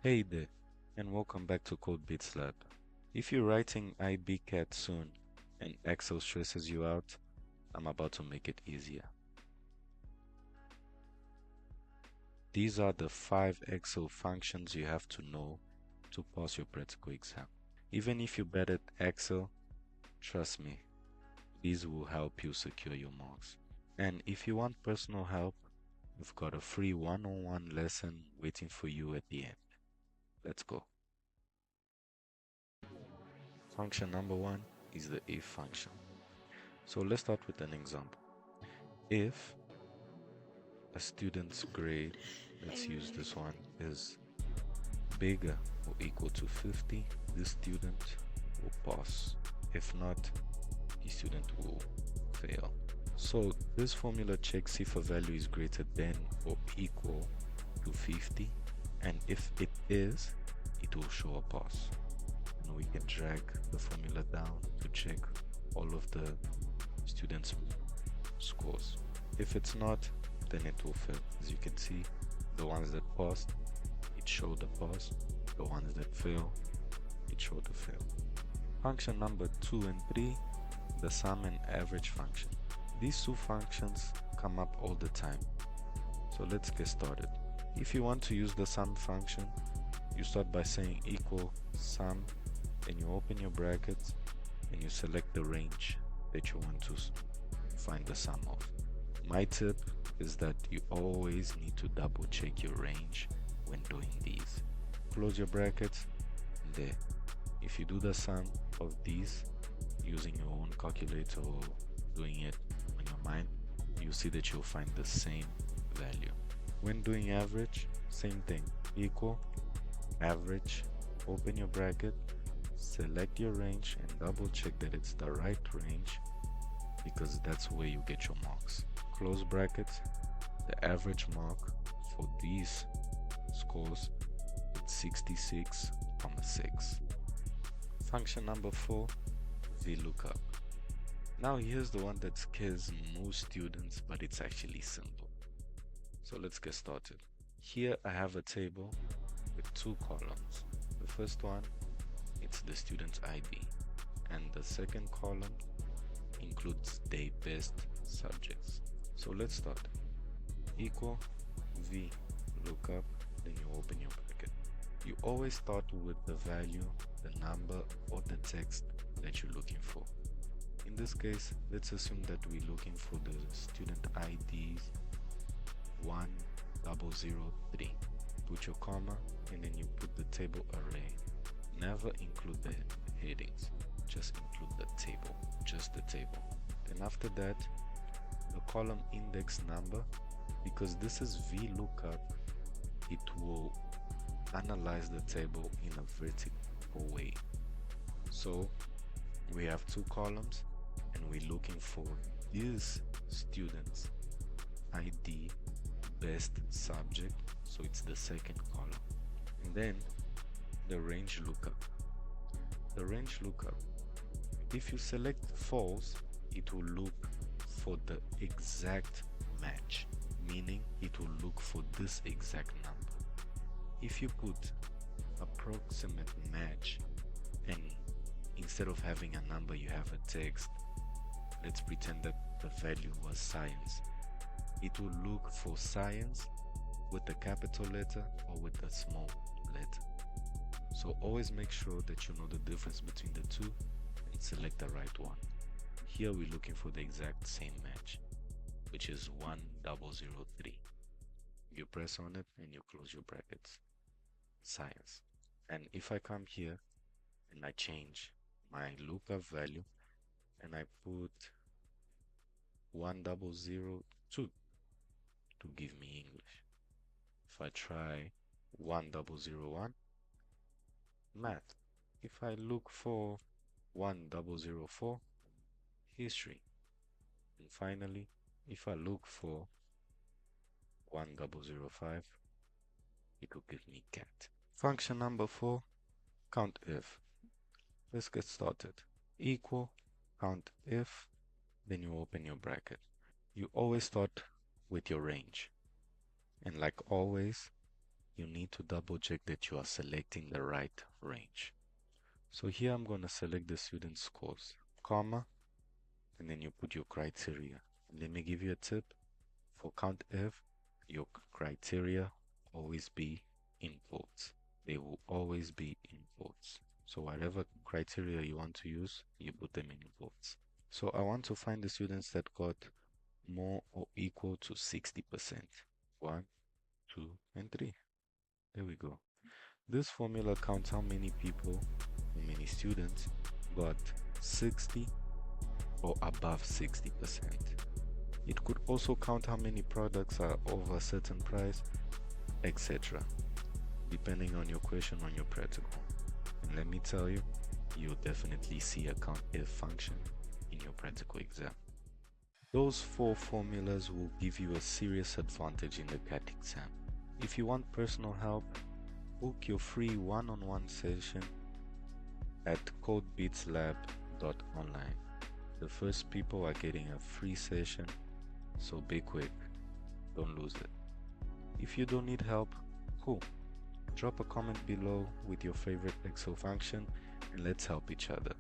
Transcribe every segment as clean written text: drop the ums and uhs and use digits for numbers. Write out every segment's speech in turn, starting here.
Hey there, and welcome back to CodeBeats Lab. If you're writing IEB CAT soon and Excel stresses you out, I'm about to make it easier. These are the 5 Excel functions you have to know to pass your practical exam. Even if you're bad at Excel, trust me, these will help you secure your marks. And if you want personal help, we've got a free one-on-one lesson waiting for you at the end. Let's go. Function number 1 is the if function. So let's start with an example. If a student's grade, let's use this one, is bigger or equal to 50, this student will pass. If not, the student will fail. So this formula checks if a value is greater than or equal to 50, and if it is, it will show a pass. And we can drag the formula down to check all of the students' scores. If it's not, then it will fail. As you can see, the ones that passed, it showed the pass. The ones that fail, it showed the fail. Function number 2 and 3, the sum and average function. These two functions come up all the time. So let's get started. If you want to use the sum function, you start by saying equal sum, then you open your brackets and you select the range that you want to find the sum of. My tip is that you always need to double check your range when doing these. Close your brackets, and there. If you do the sum of these using your own calculator or doing it on your mind, you'll see that you'll find the same value. When doing average, same thing. Equal, average, open your bracket, select your range and double check that it's the right range, because that's where you get your marks. Close brackets, the average mark for these scores is 66,6. Function number 4, VLOOKUP. Now here's the one that scares most students, but it's actually simple. So let's get started. Here I have a table with 2 columns. The first one, it's the student's ID, and the second column includes their best subjects. So let's start. Equal V lookup, then you open your bracket. You always start with the value, the number, or the text that you're looking for. In this case, let's assume that we're looking for the student IDs 1003. Put your comma and then you put the table array. Never include the headings, just include the table, just the table. Then after that, the column index number, because this is VLOOKUP, it will analyze the table in a vertical way. So we have 2 columns and we're looking for this student's ID best subject, so it's the second column. And then the range lookup. The range lookup, if you select false, it will look for the exact match, meaning it will look for this exact number. If you put approximate match and instead of having a number you have a text, let's pretend that the value was science, it will look for science with a capital letter or with a small letter. So always make sure that you know the difference between the two and select the right one. Here we're looking for the exact same match, which is 1003. You press on it and you close your brackets. Science. And if I come here and I change my lookup value and I put 1002 to give me English. If I try 1001, math. If I look for 1004, history. And finally, if I look for 1005, it will give me CAT. Function number 4, COUNTIF. Let's get started. Equal, COUNTIF, then you open your bracket. You always start with your range. And like always, you need to double check that you are selecting the right range. So here I'm going to select the student scores, comma, and then you put your criteria. And let me give you a tip. For COUNTIF, your criteria always be in quotes. They will always be in quotes. So whatever criteria you want to use, you put them in quotes. So I want to find the students that got more or equal to 60%. 1, 2, and 3. There we go. This formula counts how many people, how many students got 60 or above 60%. It could also count how many products are over a certain price, etc. depending on your question on your practical. And let me tell you, you'll definitely see a COUNTIF function in your practical exam. Those 4 formulas will give you a serious advantage in the CAT exam. If you want personal help, book your free one-on-one session at codebeatslab.online. The first people are getting a free session, so be quick, don't lose it. If you don't need help, cool. Drop a comment below with your favorite Excel function and let's help each other.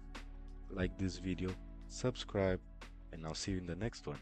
Like this video, subscribe, and I'll see you in the next one.